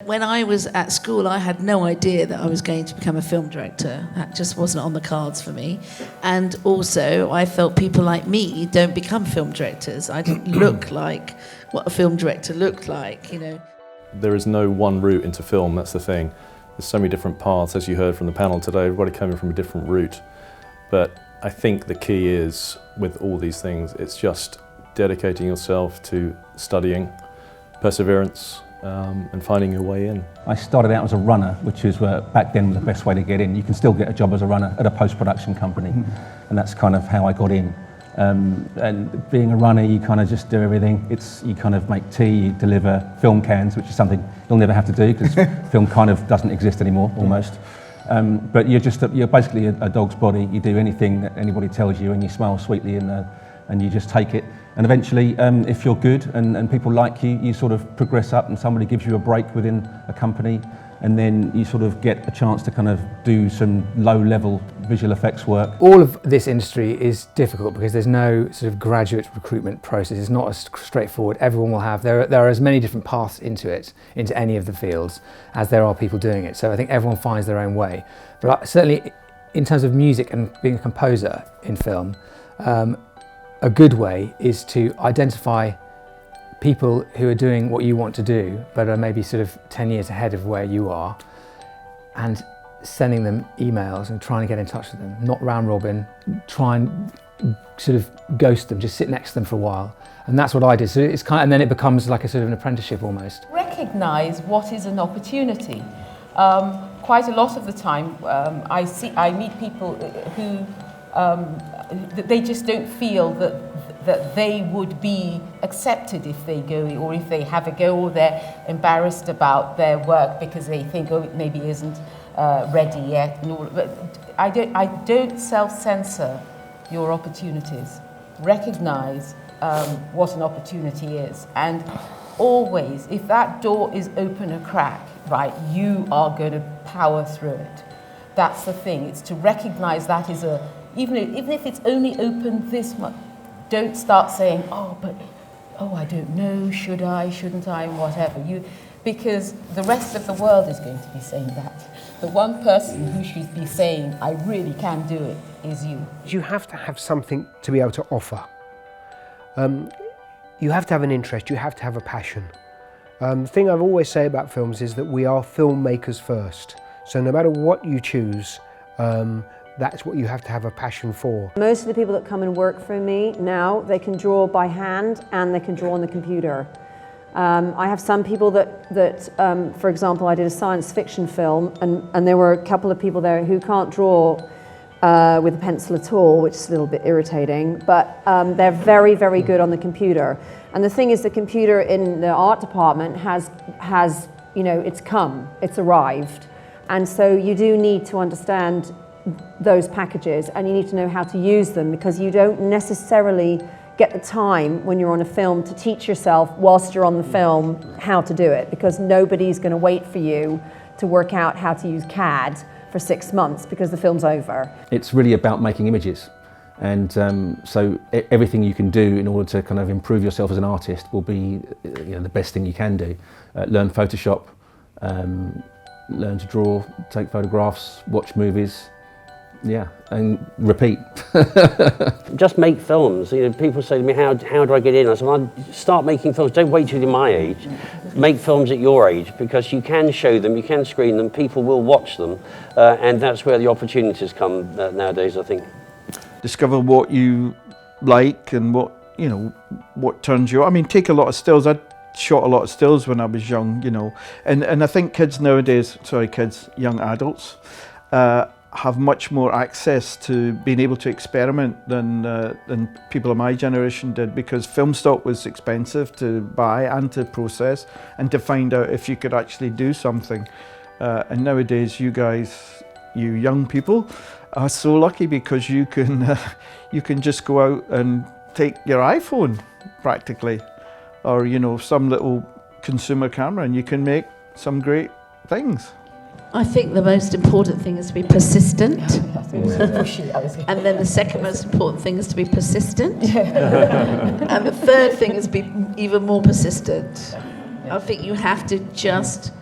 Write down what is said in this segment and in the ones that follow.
When I was at school, I had no idea that I was going to become a film director. That just wasn't on the cards for me. And also, I felt people like me don't become film directors. I didn't look like what a film director looked like, you know. There is no one route into film, that's the thing. There's so many different paths, as you heard from the panel today, everybody coming from a different route. But I think the key is, with all these things, it's just dedicating yourself to studying, perseverance, and finding your way in. I started out as a runner, which is back then was the best way to get in. You can still get a job as a runner at a post-production company, and that's kind of how I got in. And being a runner, you kind of just do everything. You kind of make tea, you deliver film cans, which is something you'll never have to do because film kind of doesn't exist anymore, almost. But you're basically a dog's body. You do anything that anybody tells you, and you smile sweetly, and you just take it. And eventually, if you're good and people like you, you sort of progress up, and somebody gives you a break within a company, and then you sort of get a chance to kind of do some low-level visual effects work. All of this industry is difficult because there's no sort of graduate recruitment process. It's not as straightforward. Everyone will have, there are as many different paths into it, into any of the fields, as there are people doing it. So I think everyone finds their own way. But certainly in terms of music and being a composer in film, a good way is to identify people who are doing what you want to do, but are maybe sort of 10 years ahead of where you are, and sending them emails and trying to get in touch with them. Not round robin, try and sort of ghost them, just sit next to them for a while. And that's what I did. So it's and then it becomes like a sort of an apprenticeship almost. Recognise what is an opportunity. Quite a lot of the time I meet people who they just don't feel that they would be accepted if they go, or if they have a go, or they're embarrassed about their work because they think, oh, it maybe isn't ready yet. And all. But I don't self-censor your opportunities. Recognise what an opportunity is, and always, if that door is open a crack, right, you are going to power through it. That's the thing. It's to recognise that is even if it's only open this much. Don't start saying, I don't know, should I, shouldn't I, whatever. Because the rest of the world is going to be saying that. The one person who should be saying, I really can do it, is you. You have to have something to be able to offer. You have to have an interest, you have to have a passion. The thing I've always say about films is that we are filmmakers first. So no matter what you choose, that's what you have to have a passion for. Most of the people that come and work for me now, they can draw by hand and they can draw on the computer. I have some people that for example, I did a science fiction film, and there were a couple of people there who can't draw with a pencil at all, which is a little bit irritating, but they're very, very good on the computer. And the thing is, the computer in the art department has it's arrived. And so you do need to understand those packages, and you need to know how to use them, because you don't necessarily get the time when you're on a film to teach yourself whilst you're on the film how to do it, because nobody's going to wait for you to work out how to use CAD for 6 months because the film's over. It's really about making images, and so everything you can do in order to kind of improve yourself as an artist will be the best thing you can do. Learn Photoshop, learn to draw, take photographs, watch movies, and repeat. Just make films. People say to me, how do I get in? I said, well, start making films. Don't wait till you're my age. Make films at your age, because you can show them, you can screen them, people will watch them, and that's where the opportunities come nowadays, I think. Discover what you like and what turns you on. I mean, take a lot of stills. I shot a lot of stills when I was young, and I think kids nowadays, young adults, have much more access to being able to experiment than people of my generation did, because film stock was expensive to buy and to process and to find out if you could actually do something. And nowadays, you young people, are so lucky, because you can just go out and take your iPhone practically, or some little consumer camera, and you can make some great things. I think the most important thing is to be persistent. And then the second most important thing is to be persistent. And the third thing is to be even more persistent. I think you have to just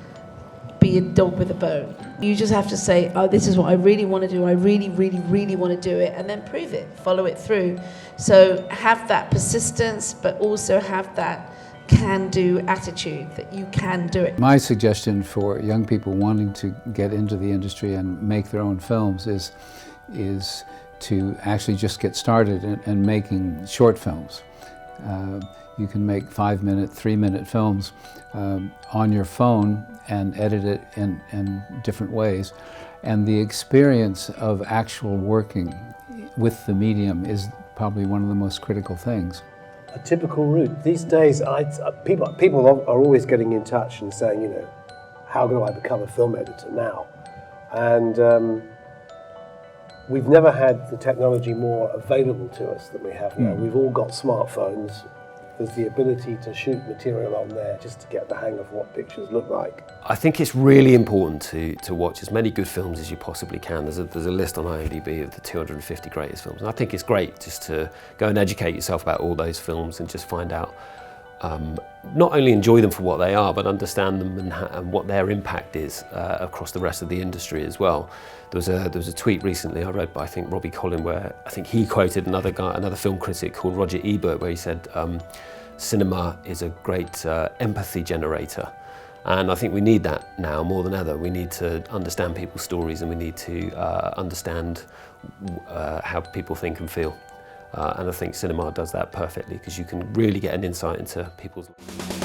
be a dog with a bone. You just have to say, oh, this is what I really want to do. I really, really, really want to do it, and then prove it, follow it through. So have that persistence, but also have that can-do attitude that you can do it. My suggestion for young people wanting to get into the industry and make their own films is to actually just get started in making short films. You can make 5-minute, 3-minute films on your phone and edit it in different ways. And the experience of actual working with the medium is probably one of the most critical things. A typical route. These days, people are always getting in touch and saying, you know, how do I become a film editor now? And we've never had the technology more available to us than we have now. We've all got smartphones. There's the ability to shoot material on there just to get the hang of what pictures look like. I think it's really important to watch as many good films as you possibly can. There's a list on IMDb of the 250 greatest films, and I think it's great just to go and educate yourself about all those films and just find out, not only enjoy them for what they are, but understand them and what their impact is across the rest of the industry as well. There was a tweet recently I read by, I think, Robbie Collin, where I think he quoted another film critic called Roger Ebert, where he said, cinema is a great empathy generator. And I think we need that now more than ever. We need to understand people's stories, and we need to understand how people think and feel. And I think cinema does that perfectly, because you can really get an insight into people's lives.